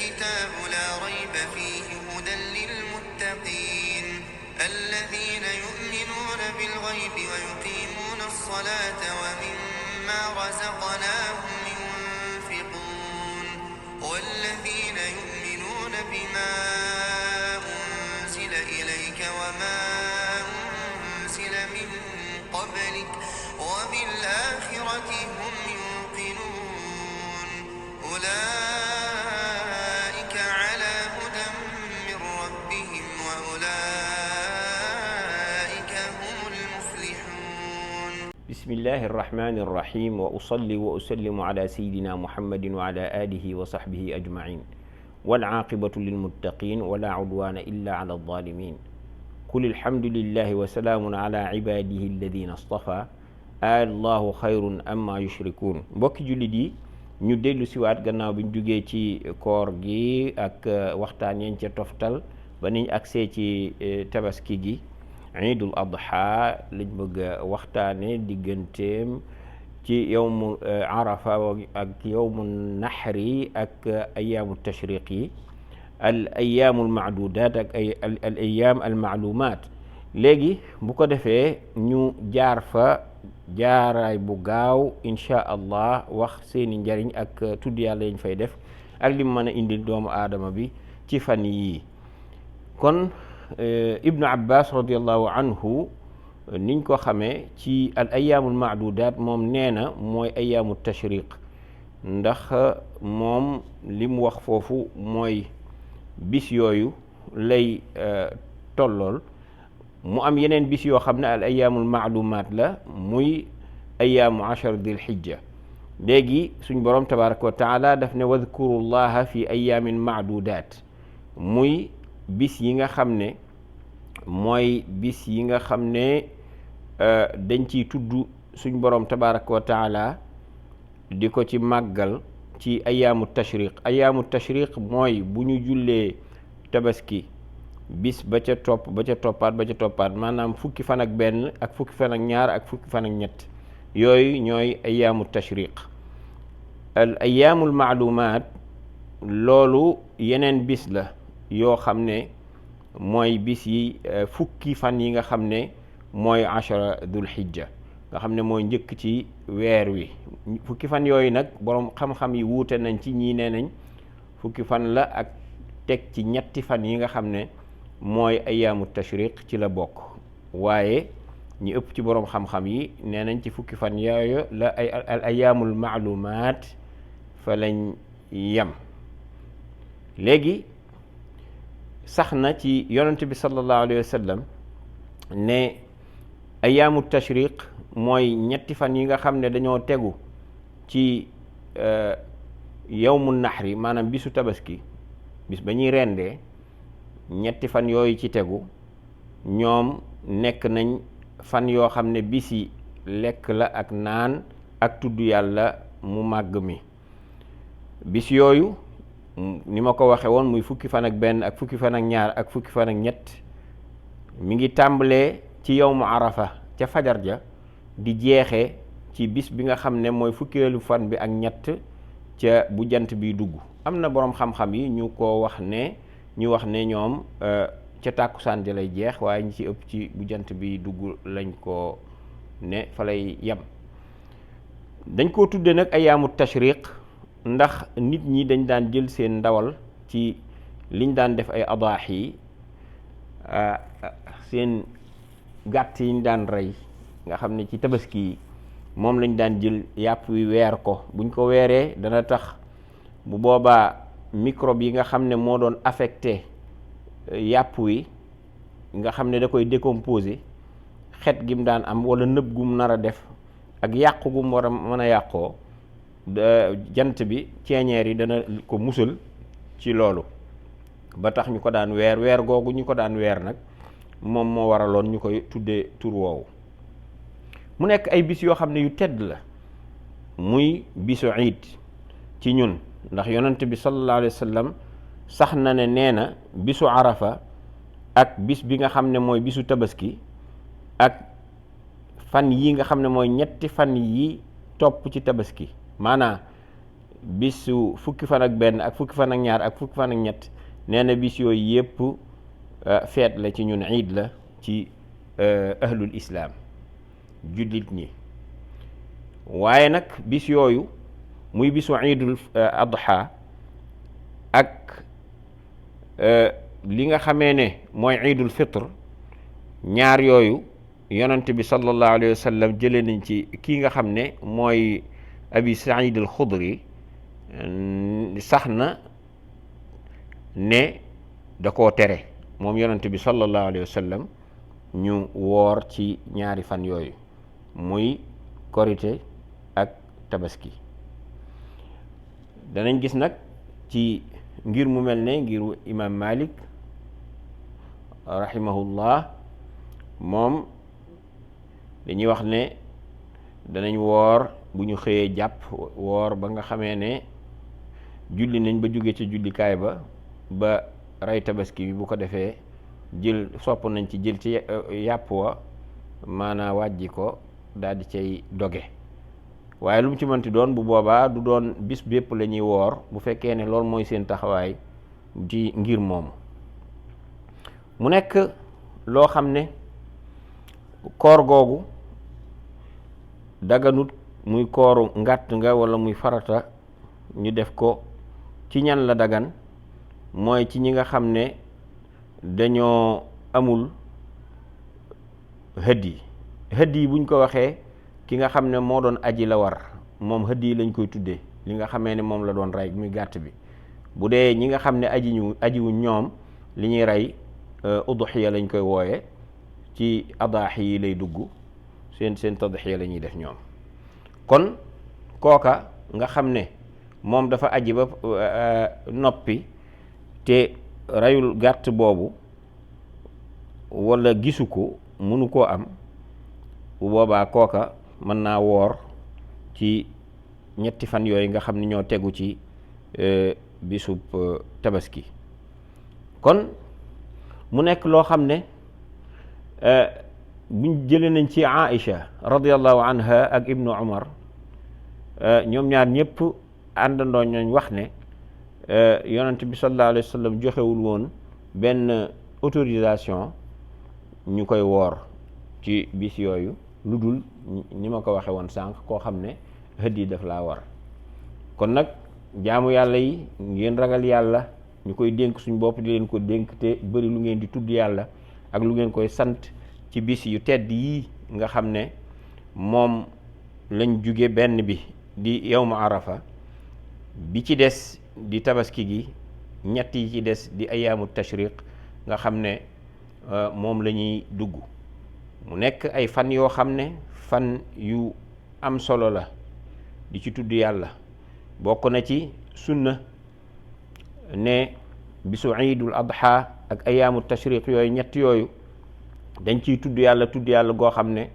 الكتاب لا ريب فيه هدى للمتقين الذين يؤمنون بالغيب ويقيمون الصلاة ومما رزقناهم ينفقون والذين يؤمنون بما أنزل إليك وما أنزل من قبلك وبالآخرة هم يوقنون أولئك على هدى من ربهم وأولئك هم المفلحون. بسم الله الرحمن الرحيم وأصلي وأسلم على سيدنا محمد وعلى آله وصحبه أجمعين والعاقبة للمتقين ولا عدوان إلا على الظالمين قل الحمد لله وسلام على عباده الذين اصطفى الله خير أما يشركون. mbokki jullit yi ñu dellu siwaat gannaaw bi ñu jugee ci koor gi ak waxtaan yañ ca toftal ba niñ agsee ci tabaski gi iidul adha lañ bëgg a waxtaane digganteem ci yowmu arafa ak yowmu nahri ak ayaamu tashriq yi al ayaamul maadudaat ak al ayaam al maalumaat. léegi bu ko defee ñu jaar fa jaaraay bu gaaw insha allah wax seeni njariñ ak tudd yàlla yañ fay def ak lim mën a indil doomu aadama bi ci fan yii. kon ibnu abbas radiallahu anhu niñ ko xamee ci al ayaamul maadudaat moom nee na mooy ayaamu tashriq ndax moom li mu wax foofu mooy bis yooyu lay tollool. mu am yeneen bis yoo xam ne al ayaamul maalumaat la muy ayaamu ashar dil hijja. léegi suñ borom tabaraka wa taala daf ne wadkuru llaha fi ayaamin maadudaat muy bis yi nga xam ne mooy bis yi nga xam ne dañ ciy tudd suñ borom tabaraka wa taala di ko ci màggal ci ayaamu tashriq. ayaamu tashriq mooy bu ñu jullee tabaski bis ba ca topp ba ca toppaat maanaam fukki fan ak benn ak fukki fan ak ñaar ak fukki fan ak ñett yooyu ñooy ayaamu tashriq. al ayaamul maalumaat loolu yeneen bis la yoo xam ne mooy bis yi fukki fan yi nga xam ne mooy ashara dul hijja nga xam ne mooy njëkk ci weer wi. fukki fan yooyu nag boroom xam-xam yi wuute nañ ci ñii nee nañ fukki fan la ak teg ci ñetti fan yi nga xam ne mooy ayaamu tashriq ci la bokk, waaye ñi ëpp ci boroom xam-xam yi nee nañ ci fukki fan yooyu la ay al ayaamul maalumaat fa lañ yem. léegi sax na ci yonent bi sallallahu alayhi wa sallam ne ayaamu tashriq mooy ñetti fan yi nga xam ne dañoo tegu ci yawmu nahri maanaam bisu tabaski, bis ba ñuy rendee ñetti fan yooyu ci tegu ñoom nekk nañ fan yoo xam ne bisi lekk la ak naan ak tudd yàlla mu màgg mi. bis yooyu ni ma ko waxe woon muy fukki fan ak benn ak fukki fan ak ñaar ak fukki fan ak ñett mi ngi tàmbalee ci yawmu arafa ca fajar ja di jeexee ci bis bi nga xam ne mooy fukkeelu fan bi ak ñett ca bu jant bi dugg. am na boroom xam-xam yi ñu wax ne ñoom ca tàkkusaan ja lay jeex, waaye ñi ci ëpp ci bu jant bi dugg lañ ko ne fa lay yem. dañ koo tudde nag ayaamu tashriq ndax nit ñi dañ daan jël seen ndawal ci liñ daan def ay adaahi seen gàtt yiñ daan rey nga xam ne ci tabaski yi moom lañ daan jël yàpp wi weer ko. buñ ko weeree dana tax bu boobaa microbe yi nga xam ne moo doon affecté yàpp wi nga xam ne da koy décomposé, xet gi mu daan am wala nëb gum nar a def ak yàqu gum war a mën a yàqoo, jant bi ceeñeer yi dana ko musal ci loolu. ba tax ñu ko daan weer googu ñu ko daan weer nag moom moo waraloon ñu koy tuddee tur woowu. mu nekk ay bis yoo xam ne yu tedd la, muy bisu iid ci ñun, ndax yonent bi sallallahu alayhi wa sallam sax na ne nee na bisu arafa ak bis bi nga xam ne mooy bisu tabaski ak fan yi nga xam ne mooy ñetti fan yi topp ci tabaski, maanaam bisu fukki fan ak benn ak fukki fan ak ñaar ak fukki fan ak ñett nee na bis yooyu yëpp feet la ci ñun, iid la ci ahlul islaam, jullit ñi. waaye nag bis yooyu muy bisu iidul adha ak li nga xamee ne mooy iidul fitr, ñaar yooyu yonent bi sallallahu alayhi wa sallam jëlee nañ ci kii nga xam ne mooy abi saïd al xudri sax na ne da koo tere moom yonent bi sallallahu alayhi wa sallam ñu woor ci ñaari fan yooyu muy korite ak tabaski. danañ gis nag ci ngir mu mel ne ngiru imam Malik rahimahullah, moom dañuy wax ne danañ woor bu ñu xëyee jàpp woor ba nga xamee ne julli nañ ba jóge ca jullikaay ba rey tabaski bi. bu ko defee jël sopp nañ ci jël ci yàpp wa maanaa wàjji ko daal di cay doge. waaye lu mu ci mënti doon bu boobaa du doon bis bépp la ñuy woor bu fekkee ne loolu mooy seen taxawaay ci ngir moomu. mu nekk loo xam ne koor googu daganut muy kooru ngàtt nga walla muy farata ñu def ko ci ñan la dagan, mooy ci ñi nga xam ne dañoo amul hëddi. hëddi buñ ko waxee ki nga xam ne moo doon aji la war, moom hëddi lañ koy tuddee, li nga xamee ne moom la doon rey muy gàtt bi. bu dee ñi nga xam ne ajiwuñ ñoom li ñuy rey udhiya lañ koy wooye, ci adaahi yi lay dugg, seen tadhiya la ñuy def ñoom. kon kooka nga xam ne moom dafa aji ba noppi te reyul gàtt boobu walla gisu ko, mënu koo am, bu boobaa kooka mën naa woor ci ñetti fan yooyu nga xam ne ñoo tegu ci bisub tabaski. kon mu nekk loo xam ne buñ jëlee nañ ci Aïcha radiyallahu anha ak ibnu Umar, ñoom ñaar ñëpp àndandoo ñooñ wax ne yonent bi sallallahu alayhi wa sallam joxewul woon benn autorisation ñu koy woor ci bis yooyu, lu dul ni ma ko waxe woon sànq, koo xam ne hëddi daf laa war. kon nag jaamu yàlla yi ngeen ragal yàlla, ñu koy dénk suñ bopp di leen ko dénk, te bëri lu ngeen di tudd yàlla ak lu ngeen koy sant ci bis yu tedd yii nga xam ne moom lañ jóge benn bi di yawmu arafa, bi ci des di tabaski gi, ñett yi ci des di ayaamu tashriq nga xam ne moom la ñuy dugg. mu nekk ay fan yoo xam ne fan yu am solo la di ci tudd yàlla. bokk na ci sunna ne bisu iidul adha ak ayaamu tashriq yooyu ñett yooyu dañ ciy tudd yàlla goo xam ne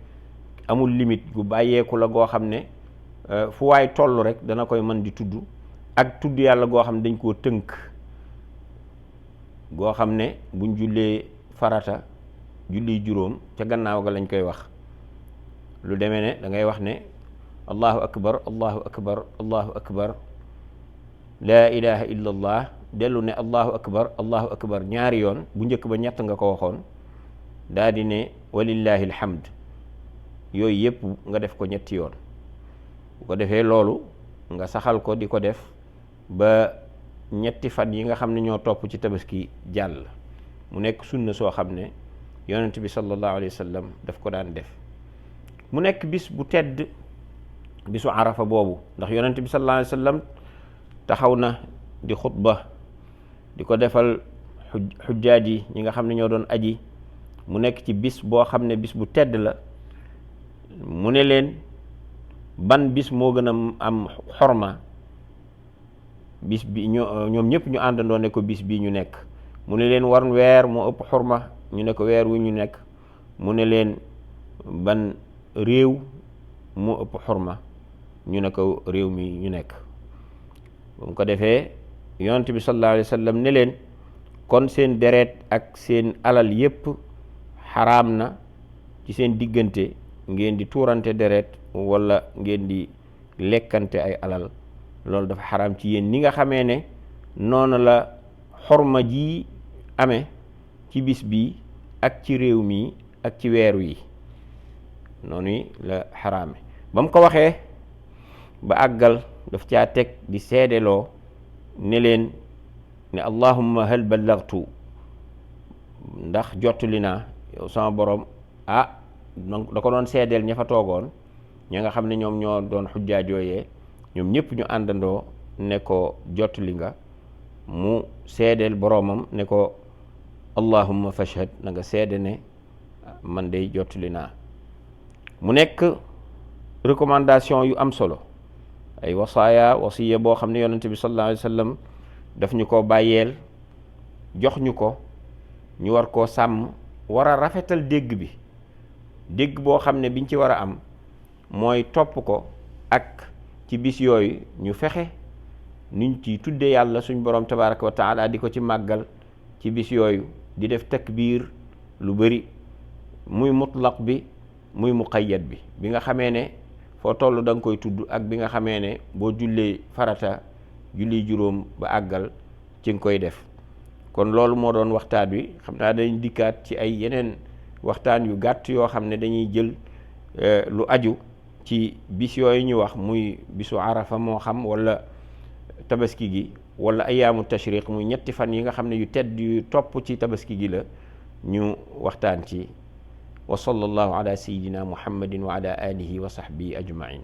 amul limite, gu bàyyeeku la goo xam ne fu waay toll rek dana koy mën di tudd, ak tudd yàlla goo xam ne dañ koo tënk, goo xam ne buñ jullee farata julli juróom ca gannaaw ga lañ koy wax. lu demee ne da ngay wax ne allahu akbar allahu akbar allahu akbar laa ilaha illa allah, dellu ne allahu akbar ñaari yoon, bu njëkk ba ñett nga ko waxoon, daa di ne walillahi alhamd. yooyu yëpp nga def ko ñetti yoon. bu ko defee loolu nga saxal ko di ko def ba ñetti fan yi nga xam ne ñoo topp ci tabaski jàll. mu nekk sunna soo xam ne yonent bi sallallahu alayhi wa sallam daf ko daan def. mu nekk bis bu tedd, bisu arafa boobu, ndax yonent bi sallallahu alayhi wa sallam taxaw na di xutba di ko defal xujjaaj yi, ñi nga xam ne ñoo doon aji. mu nekk ci bis boo xam ne bis bu tedd la. mu ne leen ban bis moo gën a am xorma, bis bi ñoom ñëpp ñu àndandoo ne ko bis bii ñu nekk. mu ne leen war weer moo ëpp xorma, ñu ne ko weer wu ñu nekk. mu ne leen ban réew moo ëpp xorma, ñu ne ko réew mi ñu nekk. bu mu ko defee yonent bi sallallahu alayhi wa sallam ne leen kon seen deret ak seen alal yépp xaraam na ci seen diggante, ngeen di tuurante deret walla ngeen di lekkante ay alal loolu dafa xaraam ci yéen ni nga xamee ne noonu la xorma ji amee ci bis bi ak ci réew mi ak ci weeru yi noonu la xaraame ba mu ko waxee ba àggal daf caa teg di seedeloo ne leen ne allahumma hal ballagtu ndax jottali naa yow sama borom da ko doon seedeel ña fa toogoon ña nga xam ne ñoom ñoo doon xujjaajooyee ñoom ñëpp ñu àndandoo ne ko jottali nga mu seedeel boroomam ne ko allahumma fashhad na nga seede ne man day jottali naa mu nekk recommandation yu am solo ay wasiya boo xam ne yonente bi sallallahu alayhi wa sallam daf ñu ko bàyyeel jox ñu ko ñu war koo sàmm war a rafetal dégg boo xam ne biñ ci war a am mooy topp ko ak ci bis yooyu ñu fexe nuñ ci tudde yàlla suñ borom tabaraka wa taala di ko ci màggal ci bis yooyu di def takbiir lu bari muy mutlaq bi muy muqayyad bi nga xamee ne foo toll da nga koy tudd ak bi nga xamee ne boo jullee farata julli juróom ba àggal ci nga koy def kon loolu moo doon waxtaan wi xam naa dañ dikkaat ci ay yeneen waxtaan yu gàtt yoo xam ne dañuy jël lu aju ci bis yooyu ñu wax muy bisu arafa moo xam wala tabaski gi wala ayaamu tashriq muy ñetti fan yi nga xam ne yu tedd yu topp ci tabaski gi la ñu waxtaan ci wa sallallahu ala sayyidina muhammadin wa ala alihi wa sahbihi ajmain